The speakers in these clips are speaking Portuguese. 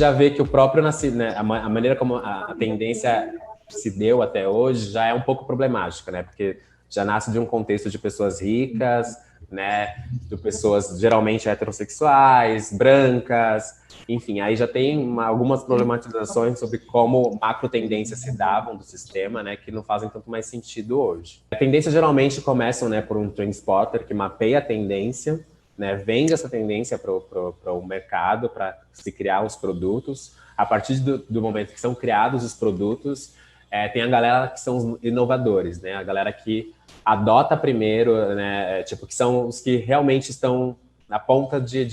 já vê que o próprio né, a maneira como a tendência se deu até hoje já é um pouco problemática, né? Porque já nasce de um contexto de pessoas ricas, né? De pessoas geralmente heterossexuais, brancas, enfim, aí já tem algumas problematizações sobre como macro tendências se davam do sistema, né? Que não fazem tanto mais sentido hoje. A tendência geralmente começam, né, por um trend spotter que mapeia a tendência, né, vende essa tendência para o mercado, para se criar os produtos. A partir do momento que são criados os produtos, tem a galera que são os inovadores, né? A galera que adota primeiro, né? Tipo, que são os que realmente estão na ponta de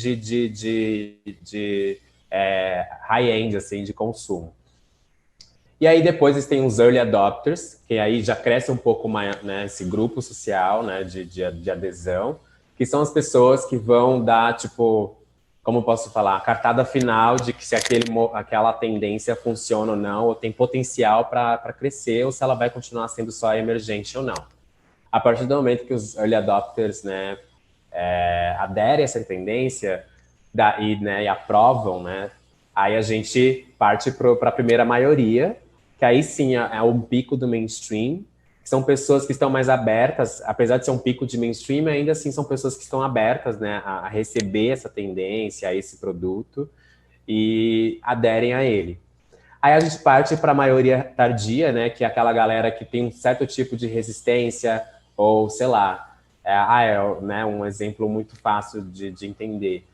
high-end, assim, de consumo. E aí depois eles têm os early adopters, que aí já cresce um pouco mais, né, esse grupo social, né, de adesão, que são as pessoas que vão dar, tipo, como eu posso falar, a cartada final de que se aquela tendência funciona ou não, ou tem potencial para crescer, ou se ela vai continuar sendo só emergente ou não. A partir do momento que os early adopters, né, aderem a essa tendência e aprovam, né, aí a gente parte para a primeira maioria, que aí sim é um pico do mainstream, que são pessoas que estão mais abertas, apesar de ser um pico de mainstream, ainda assim são pessoas que estão abertas, né, a receber essa tendência, a esse produto, e aderem a ele. Aí a gente parte para a maioria tardia, né, que é aquela galera que tem um certo tipo de resistência, ou sei lá, né, um exemplo muito fácil de entender.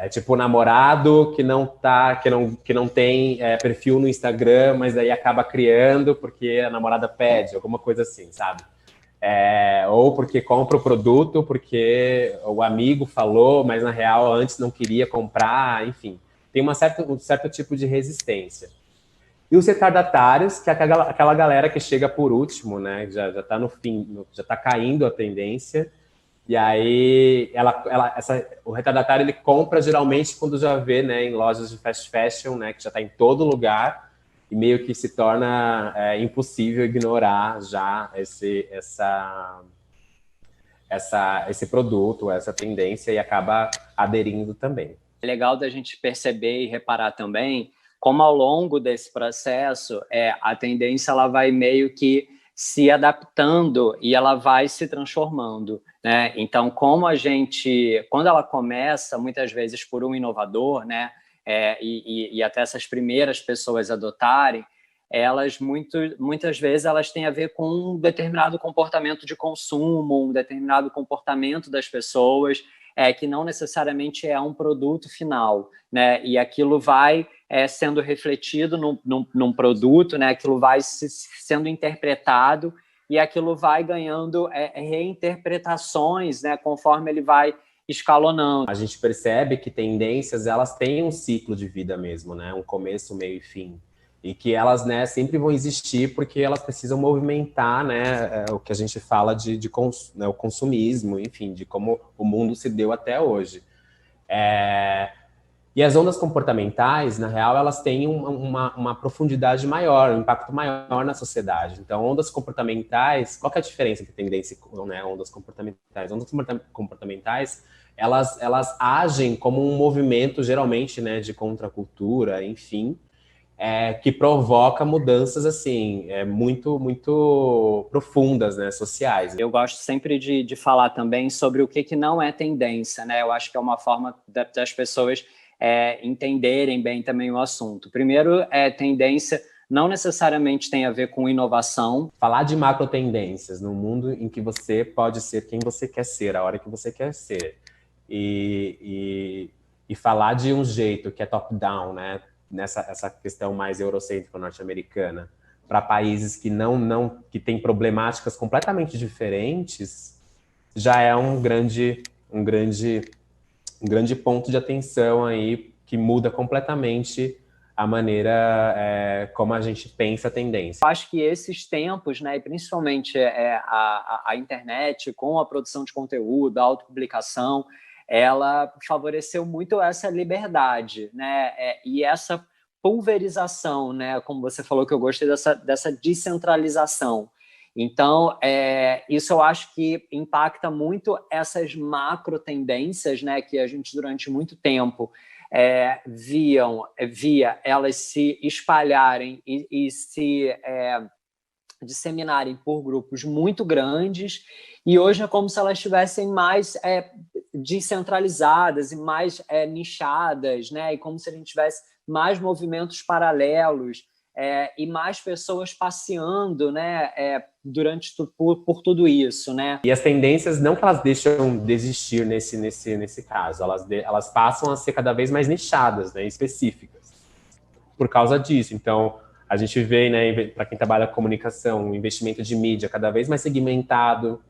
Tipo o namorado que não tem perfil no Instagram, mas aí acaba criando porque a namorada pede, alguma coisa assim, sabe? Ou porque compra o produto porque o amigo falou, mas na real antes não queria comprar, enfim. Tem um certo tipo de resistência. E os retardatários, que é aquela galera que chega por último, né? Já tá no fim, já tá caindo a tendência. E aí, o retardatário, ele compra geralmente quando já vê, né, em lojas de fast fashion, né, que já está em todo lugar, e meio que se torna impossível ignorar já esse produto, essa tendência, e acaba aderindo também. É legal da gente perceber e reparar também como ao longo desse processo a tendência ela vai meio que se adaptando e ela vai se transformando, né? Então, quando ela começa, muitas vezes por um inovador, né, e até essas primeiras pessoas adotarem, elas muitas vezes elas têm a ver com um determinado comportamento de consumo, um determinado comportamento das pessoas, que não necessariamente é um produto final, né? E aquilo vai sendo refletido num produto, né? Aquilo vai sendo interpretado e aquilo vai ganhando reinterpretações, né? Conforme ele vai escalonando. A gente percebe que tendências, elas têm um ciclo de vida mesmo, né? Um começo, meio e fim. E que elas, né, sempre vão existir porque elas precisam movimentar, né, o que a gente fala né, o consumismo, enfim, de como o mundo se deu até hoje. E as ondas comportamentais, na real, elas têm uma profundidade maior, um impacto maior na sociedade. Então, ondas comportamentais, qual que é a diferença entre tendência e, né, ondas comportamentais? Ondas comportamentais, elas agem como um movimento, geralmente, né, de contracultura, enfim, que provoca mudanças assim muito muito profundas, né, sociais. Eu gosto sempre de falar também sobre o que não é tendência, né? Eu acho que é uma forma das pessoas entenderem bem também o assunto. Primeiro, tendência não necessariamente tem a ver com inovação. Falar de macro tendências no mundo em que você pode ser quem você quer ser, a hora que você quer ser, e falar de um jeito que é top-down, né? Essa questão mais eurocêntrica norte-americana, para países que têm problemáticas completamente diferentes, já é um grande ponto de atenção aí que muda completamente a maneira como a gente pensa a tendência. Eu acho que esses tempos, né, e principalmente a internet com a produção de conteúdo, a autopublicação, ela favoreceu muito essa liberdade, né, e essa pulverização, né, como você falou, que eu gostei dessa descentralização. Então, isso eu acho que impacta muito essas macro tendências, né, que a gente durante muito tempo via elas se espalharem e se disseminarem por grupos muito grandes, e hoje é como se elas estivessem mais descentralizadas e mais nichadas, né? E como se a gente tivesse mais movimentos paralelos e mais pessoas passeando, né? Por tudo isso, né? E as tendências não que elas deixam de existir nesse caso, elas passam a ser cada vez mais nichadas, né? Específicas, por causa disso. Então, a gente vê, né, para quem trabalha com comunicação, o investimento de mídia cada vez mais segmentado,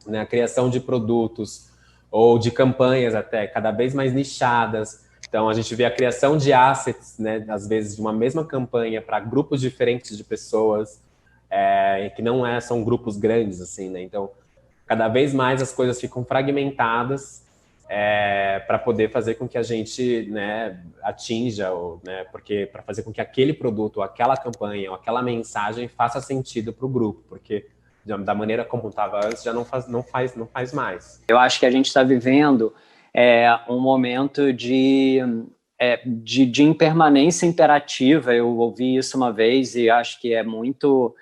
né, a criação de produtos ou de campanhas até cada vez mais nichadas. Então, a gente vê a criação de assets, né, às vezes, de uma mesma campanha para grupos diferentes de pessoas, que não são grupos grandes, assim, né? Então, cada vez mais as coisas ficam fragmentadas para poder fazer com que a gente, né, atinja, né, porque para fazer com que aquele produto, ou aquela campanha, ou aquela mensagem faça sentido para o grupo, porque da maneira como estava antes já não faz mais. Eu acho que a gente está vivendo um momento de impermanência imperativa. Eu ouvi isso uma vez e acho que é muito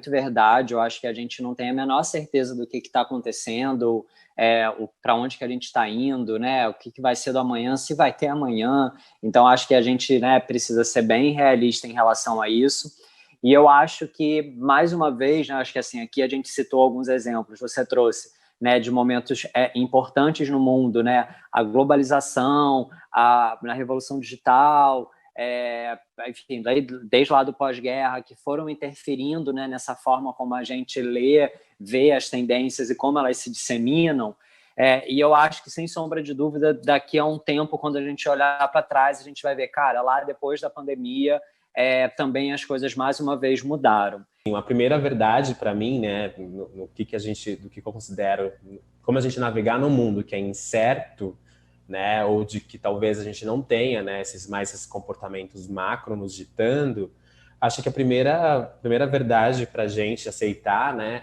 verdade. Eu acho que a gente não tem a menor certeza do que está acontecendo, para onde que a gente está indo, né? O que vai ser do amanhã, se vai ter amanhã. Então, acho que a gente, né, precisa ser bem realista em relação a isso. E eu acho que, mais uma vez, né, acho que assim, aqui a gente citou alguns exemplos, você trouxe, né, de momentos importantes no mundo, né? A globalização, na revolução digital, enfim, desde lá do pós-guerra, que foram interferindo, né, nessa forma como a gente vê as tendências e como elas se disseminam. E eu acho que, sem sombra de dúvida, daqui a um tempo, quando a gente olhar para trás, a gente vai ver, cara, lá depois da pandemia, também as coisas mais uma vez mudaram. A primeira verdade para mim, né, do que eu considero, como a gente navegar no mundo que é incerto, né, ou de que talvez a gente não tenha, né, esses comportamentos macro nos ditando, acho que a primeira verdade para a gente aceitar, né,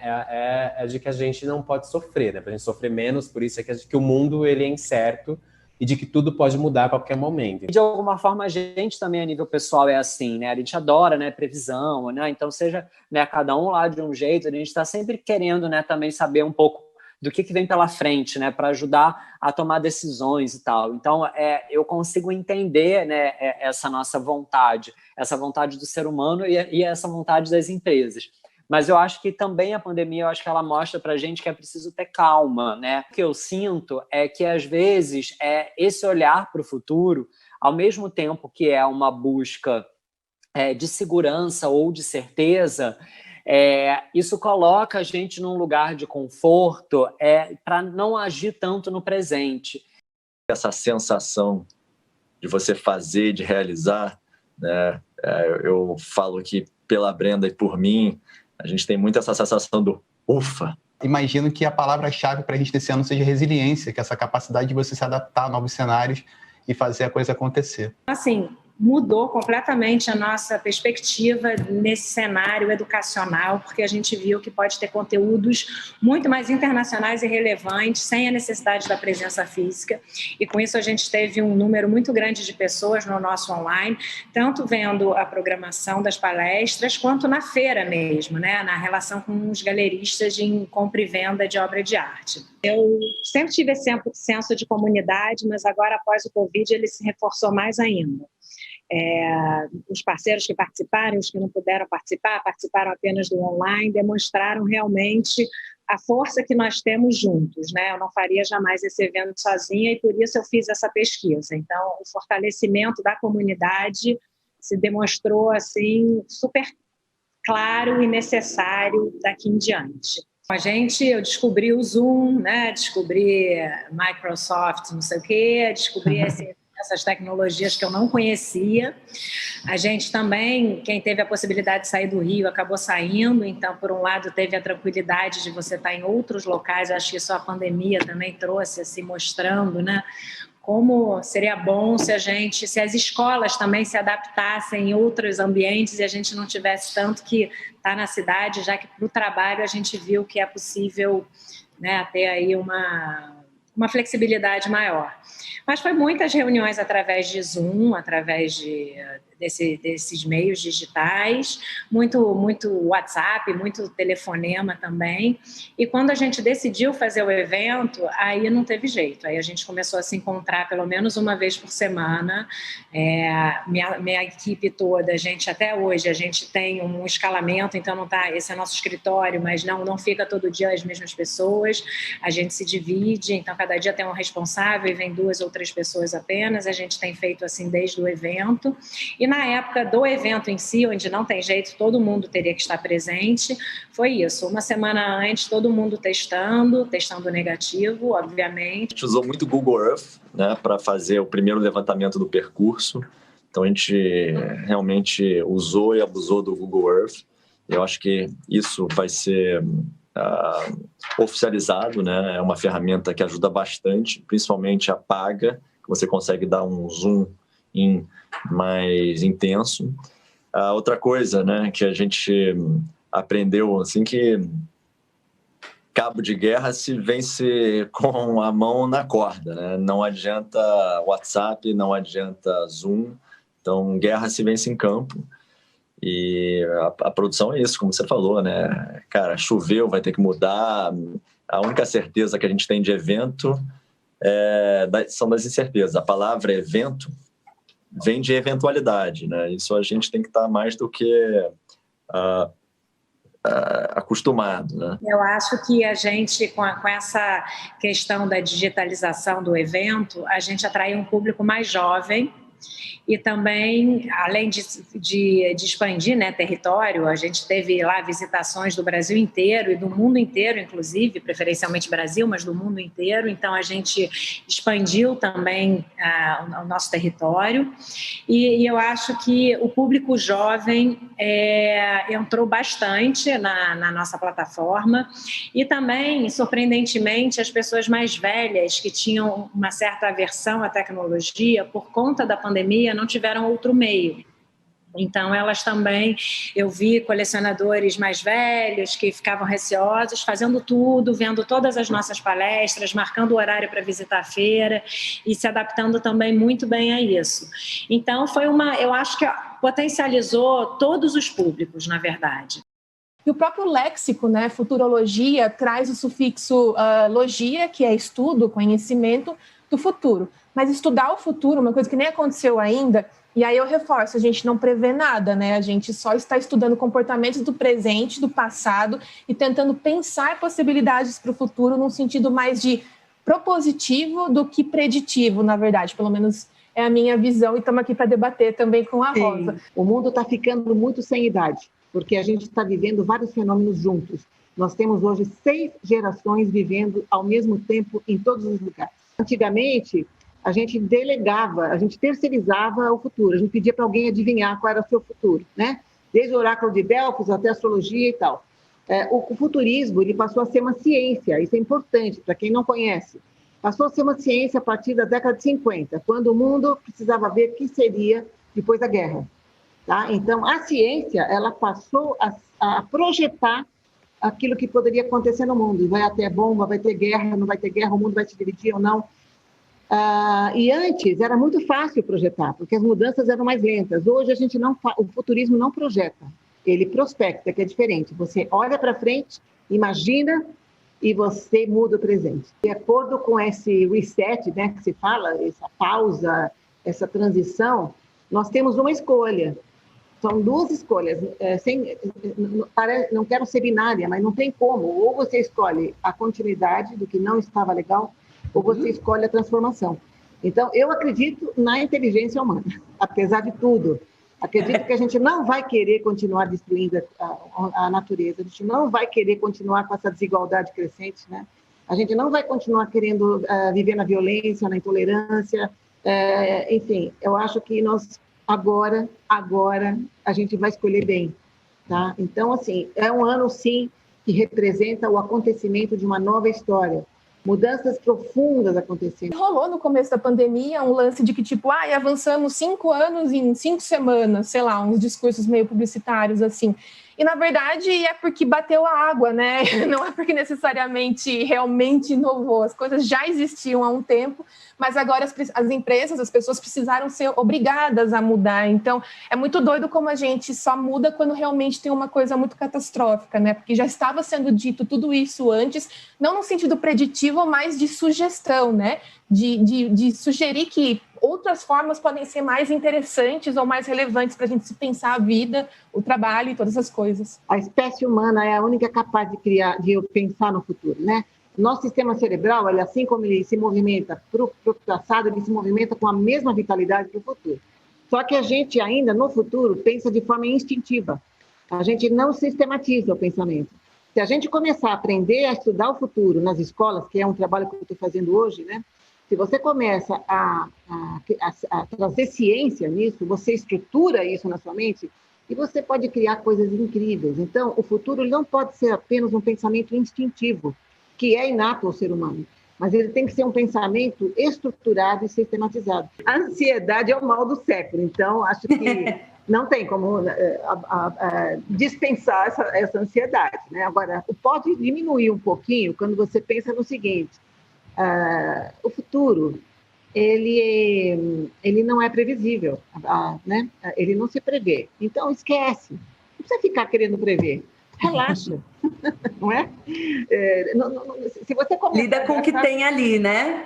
é de que a gente não pode sofrer, né, para a gente sofrer menos, por isso é que o mundo ele é incerto e de que tudo pode mudar a qualquer momento. De alguma forma, a gente também, a nível pessoal, é assim, né? A gente adora, né, previsão, né? Então, seja, né, cada um lá de um jeito, a gente está sempre querendo, né, também saber um pouco do que vem pela frente, né, para ajudar a tomar decisões e tal. Então, eu consigo entender, né, essa nossa vontade, essa vontade do ser humano e essa vontade das empresas. Mas eu acho que também a pandemia, eu acho que ela mostra para a gente que é preciso ter calma, né? O que eu sinto é que, às vezes, esse olhar para o futuro, ao mesmo tempo que é uma busca de segurança ou de certeza, isso coloca a gente num lugar de conforto para não agir tanto no presente. Essa sensação de você fazer, de realizar, né? Eu falo que pela Brenda e por mim, a gente tem muito essa sensação do ufa. Imagino que a palavra-chave para a gente desse ano seja resiliência, que é essa capacidade de você se adaptar a novos cenários e fazer a coisa acontecer. Assim, mudou completamente a nossa perspectiva nesse cenário educacional, porque a gente viu que pode ter conteúdos muito mais internacionais e relevantes, sem a necessidade da presença física. E com isso a gente teve um número muito grande de pessoas no nosso online, tanto vendo a programação das palestras, quanto na feira mesmo, né? Na relação com os galeristas em compra e venda de obra de arte. Eu sempre tive esse senso de comunidade, mas agora, após o Covid, ele se reforçou mais ainda. Os parceiros que participaram, os que não puderam participar, participaram apenas do online, demonstraram realmente a força que nós temos juntos, né? Eu não faria jamais esse evento sozinha e por isso eu fiz essa pesquisa. Então, o fortalecimento da comunidade se demonstrou assim super claro e necessário daqui em diante. Eu descobri o Zoom, né? Descobri Microsoft, não sei o quê, descobri essas tecnologias que eu não conhecia. A gente também, quem teve a possibilidade de sair do Rio, acabou saindo, então, por um lado, teve a tranquilidade de você estar em outros locais, acho que isso a pandemia também trouxe, assim, mostrando, né, como seria bom se as escolas também se adaptassem em outros ambientes e a gente não tivesse tanto que estar na cidade, já que para o trabalho a gente viu que é possível, né, ter aí uma flexibilidade maior. Mas foi muitas reuniões através de Zoom, através desses meios digitais, muito WhatsApp, muito telefonema também. E quando a gente decidiu fazer o evento, aí não teve jeito. Aí a gente começou a se encontrar pelo menos uma vez por semana. Minha equipe toda, até hoje, a gente tem um escalamento, então não tá, esse é nosso escritório, mas não fica todo dia as mesmas pessoas. A gente se divide, então cada dia tem um responsável e vem 2 ou 3 pessoas apenas. A gente tem feito assim desde o evento. E na época do evento em si, onde não tem jeito, todo mundo teria que estar presente, foi isso. Uma semana antes, todo mundo testando negativo, obviamente. A gente usou muito Google Earth, né, para fazer o primeiro levantamento do percurso. Então, a gente realmente usou e abusou do Google Earth. Eu acho que isso vai ser oficializado, né? É uma ferramenta que ajuda bastante, principalmente a paga, que você consegue dar um zoom mais intenso. Outra coisa, né, que a gente aprendeu, assim, que cabo de guerra se vence com a mão na corda, né? Não adianta WhatsApp, não adianta Zoom. Então, guerra se vence em campo. E a produção é isso, como você falou, né? Cara, choveu, vai ter que mudar. A única certeza que a gente tem de evento são das incertezas. A palavra evento vem de eventualidade, né? Isso a gente tem que estar mais do que acostumado, né? Eu acho que a gente, com essa questão da digitalização do evento, a gente atraiu um público mais jovem. E também, além de expandir, né, território, a gente teve lá visitações do Brasil inteiro e do mundo inteiro, inclusive, preferencialmente Brasil, mas do mundo inteiro. Então, a gente expandiu também o nosso território. E eu acho que o público jovem entrou bastante na nossa plataforma. E também, surpreendentemente, as pessoas mais velhas que tinham uma certa aversão à tecnologia, por conta da pandemia, não tiveram outro meio. Então, elas também, eu vi colecionadores mais velhos que ficavam receosos, fazendo tudo, vendo todas as nossas palestras, marcando o horário para visitar a feira e se adaptando também muito bem a isso. Então, eu acho que potencializou todos os públicos, na verdade. E o próprio léxico, né, futurologia, traz o sufixo logia, que é estudo, conhecimento do futuro. Mas estudar o futuro, uma coisa que nem aconteceu ainda, e aí eu reforço, a gente não prevê nada, né? A gente só está estudando comportamentos do presente, do passado, e tentando pensar possibilidades para o futuro num sentido mais de propositivo do que preditivo, na verdade. Pelo menos é a minha visão, e estamos aqui para debater também com a Rosa. O mundo está ficando muito sem idade, porque a gente está vivendo vários fenômenos juntos. Nós temos hoje 6 gerações vivendo ao mesmo tempo em todos os lugares. Antigamente, a gente delegava, a gente terceirizava o futuro, a gente pedia para alguém adivinhar qual era o seu futuro, né? Desde o oráculo de Delfos até a astrologia e tal. O futurismo, ele passou a ser uma ciência, isso é importante para quem não conhece. Passou a ser uma ciência a partir da década de 50, quando o mundo precisava ver o que seria depois da guerra. Tá? Então, a ciência, ela passou a projetar aquilo que poderia acontecer no mundo. Vai ter bomba, vai ter guerra, não vai ter guerra, o mundo vai se dividir ou não. E antes era muito fácil projetar, porque as mudanças eram mais lentas. Hoje o futurismo não projeta, ele prospecta, que é diferente. Você olha para frente, imagina e você muda o presente. De acordo com esse reset, né, que se fala, essa pausa, essa transição, nós temos uma escolha. São 2 escolhas. Não quero ser binária, mas não tem como. Ou você escolhe a continuidade do que não estava legal, ou você escolhe a transformação. Então, eu acredito na inteligência humana, apesar de tudo. Acredito que a gente não vai querer continuar destruindo a natureza, a gente não vai querer continuar com essa desigualdade crescente, né? A gente não vai continuar querendo viver na violência, na intolerância. Enfim, eu acho que nós, agora, a gente vai escolher bem. Tá? Então, assim, é um ano, sim, que representa o acontecimento de uma nova história. Mudanças profundas acontecendo. Rolou no começo da pandemia um lance de que, tipo, avançamos 5 anos em 5 semanas, sei lá, uns discursos meio publicitários, assim. E, na verdade, é porque bateu a água, né? Não é porque necessariamente realmente inovou. As coisas já existiam há um tempo, mas agora as empresas, as pessoas precisaram ser obrigadas a mudar. Então, é muito doido como a gente só muda quando realmente tem uma coisa muito catastrófica, né? Porque já estava sendo dito tudo isso antes, não no sentido preditivo, mas de sugestão, né? De sugerir que outras formas podem ser mais interessantes ou mais relevantes para a gente se pensar a vida, o trabalho e todas as coisas. A espécie humana é a única capaz de pensar no futuro, né? Nosso sistema cerebral, ele, assim como ele se movimenta para o passado, ele se movimenta com a mesma vitalidade para o futuro. Só que a gente ainda, no futuro, pensa de forma instintiva. A gente não sistematiza o pensamento. Se a gente começar a aprender a estudar o futuro nas escolas, que é um trabalho que eu estou fazendo hoje, né? Se você começa a trazer ciência nisso, você estrutura isso na sua mente e você pode criar coisas incríveis. Então, o futuro não pode ser apenas um pensamento instintivo, que é inato ao ser humano, mas ele tem que ser um pensamento estruturado e sistematizado. A ansiedade é o mal do século, então acho que não tem como dispensar essa ansiedade, né? Agora, pode diminuir um pouquinho quando você pensa no seguinte: o futuro, ele não é previsível, né? Ele não se prevê. Então, esquece. Não precisa ficar querendo prever. Relaxa. Não é? Se você lida com o que tem ali, né?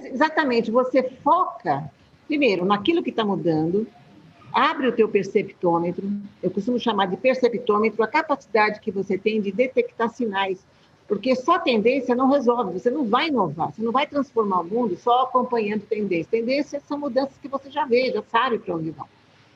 Exatamente. Você foca, primeiro, naquilo que está mudando, abre o teu perceptômetro. Eu costumo chamar de perceptômetro a capacidade que você tem de detectar sinais. Porque só tendência não resolve, você não vai inovar, você não vai transformar o mundo só acompanhando tendências. Tendências são mudanças que você já vê, já sabe para onde vão.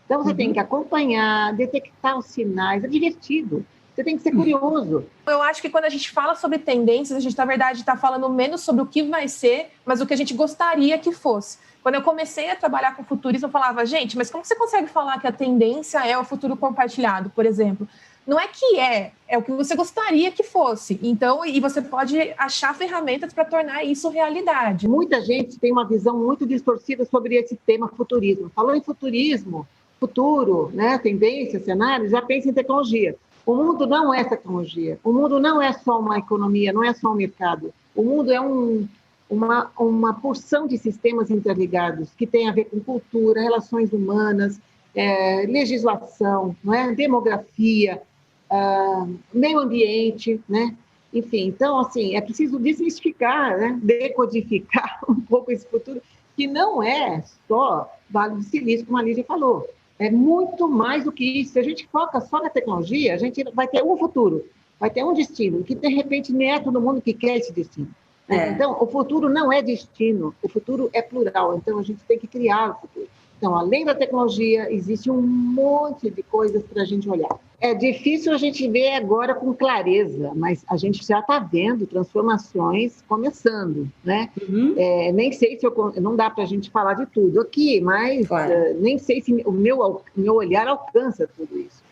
Então, você tem que acompanhar, detectar os sinais, é divertido. Você tem que ser curioso. Eu acho que quando a gente fala sobre tendências, a gente, na verdade, está falando menos sobre o que vai ser, mas o que a gente gostaria que fosse. Quando eu comecei a trabalhar com futurismo, eu falava, gente, mas como você consegue falar que a tendência é o futuro compartilhado, por exemplo? Não é que é o que você gostaria que fosse. Então, e você pode achar ferramentas para tornar isso realidade. Muita gente tem uma visão muito distorcida sobre esse tema futurismo. Falou em futurismo, futuro, né, tendência, cenário, já pensa em tecnologia. O mundo não é tecnologia. O mundo não é só uma economia, não é só um mercado. O mundo é uma porção de sistemas interligados que tem a ver com cultura, relações humanas, legislação, não é? Demografia, meio ambiente, né? Enfim, então, assim, é preciso desmistificar, né? Decodificar um pouco esse futuro, que não é só Vale do Silício, como a Lígia falou. É muito mais do que isso. Se a gente foca só na tecnologia, a gente vai ter um futuro, vai ter um destino, que de repente nem é todo mundo que quer esse destino. Então, o futuro não é destino, o futuro é plural, então a gente tem que criar o futuro. Então, além da tecnologia, existe um monte de coisas para a gente olhar. É difícil a gente ver agora com clareza, mas a gente já está vendo transformações começando, né? Nem sei se não dá para a gente falar de tudo aqui, mas nem sei se o meu olhar alcança tudo isso.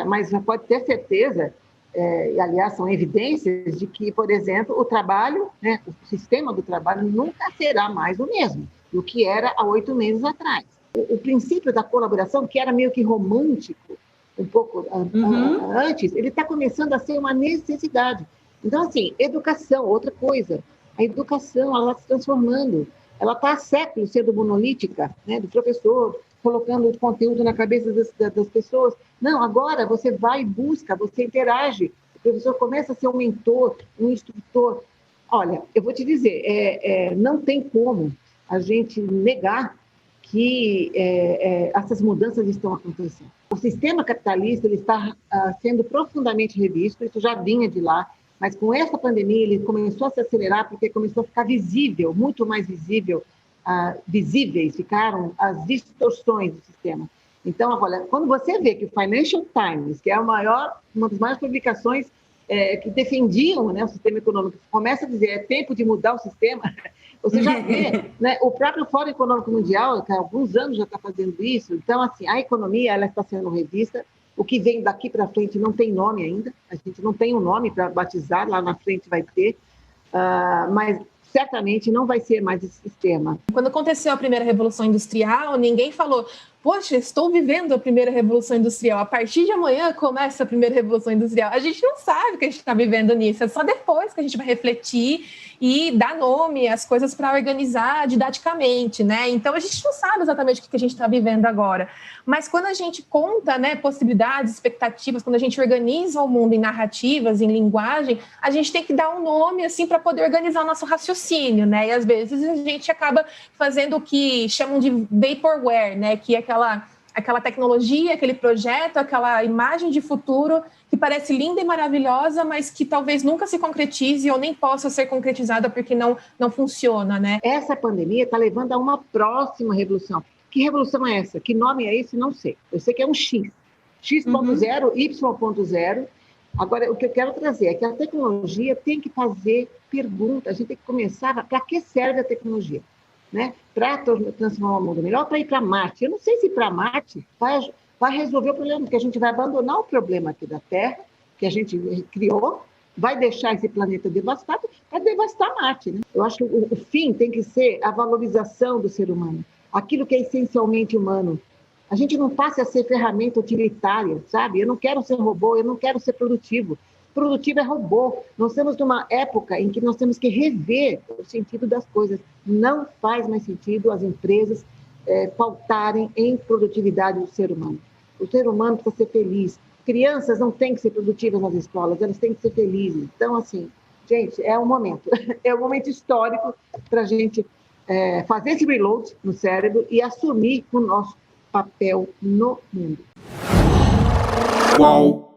Mas já pode ter certeza, e aliás são evidências de que, por exemplo, o trabalho, né, o sistema do trabalho nunca será mais o mesmo do que era há 8 meses atrás. O princípio da colaboração, que era meio que romântico, um pouco antes, ele está começando a ser uma necessidade. Então, assim, educação, outra coisa. A educação, ela está se transformando. Ela está há séculos sendo monolítica, né, do professor, colocando o conteúdo na cabeça das pessoas. Não, agora você vai e busca, você interage. O professor começa a ser um mentor, um instrutor. Olha, eu vou te dizer, não tem como a gente negar que essas mudanças estão acontecendo. O sistema capitalista ele está sendo profundamente revisto, isso já vinha de lá, mas com essa pandemia ele começou a se acelerar porque começou a ficar visível, muito mais visível, visíveis ficaram as distorções do sistema. Então, olha, quando você vê que o Financial Times, que é uma das maiores publicações que defendiam, né, o sistema econômico, começa a dizer é tempo de mudar o sistema, você já vê, né, o próprio Fórum Econômico Mundial, que há alguns anos já está fazendo isso. Então, assim, a economia ela está sendo revista. O que vem daqui para frente não tem nome ainda. A gente não tem um nome para batizar, lá na frente vai ter. Mas certamente não vai ser mais esse sistema. Quando aconteceu a primeira Revolução Industrial, ninguém falou poxa, estou vivendo a primeira revolução industrial, a partir de amanhã começa a primeira revolução industrial. A gente não sabe que a gente está vivendo nisso, é só depois que a gente vai refletir e dar nome às coisas para organizar didaticamente, né? Então, a gente não sabe exatamente o que a gente está vivendo agora. Mas quando a gente conta, né, possibilidades, expectativas, quando a gente organiza o mundo em narrativas, em linguagem, a gente tem que dar um nome, assim, para poder organizar o nosso raciocínio, né? E, às vezes, a gente acaba fazendo o que chamam de vaporware, né? Que é aquela tecnologia, aquele projeto, aquela imagem de futuro que parece linda e maravilhosa, mas que talvez nunca se concretize ou nem possa ser concretizada porque não funciona, né? Essa pandemia está levando a uma próxima revolução. Que revolução é essa? Que nome é esse? Não sei. Eu sei que é um X. X.0, Y.0. Agora, o que eu quero trazer é que a tecnologia tem que fazer perguntas. A gente tem que começar... Para que serve a tecnologia? Né? Para transformar o mundo melhor, para ir para Marte. Eu não sei se para Marte vai resolver o problema, porque a gente vai abandonar o problema aqui da Terra, que a gente criou, vai deixar esse planeta devastado para devastar Marte. Né? Eu acho que o fim tem que ser a valorização do ser humano, aquilo que é essencialmente humano. A gente não passa a ser ferramenta utilitária, sabe? Eu não quero ser robô, eu não quero ser produtivo. Produtivo é robô. Nós estamos numa época em que nós temos que rever o sentido das coisas. Não faz mais sentido as empresas pautarem em produtividade do ser humano. O ser humano precisa ser feliz. Crianças não têm que ser produtivas nas escolas, elas têm que ser felizes. Então, assim, gente, é um momento. É um momento histórico para a gente fazer esse reload no cérebro e assumir o nosso papel no mundo. Qual?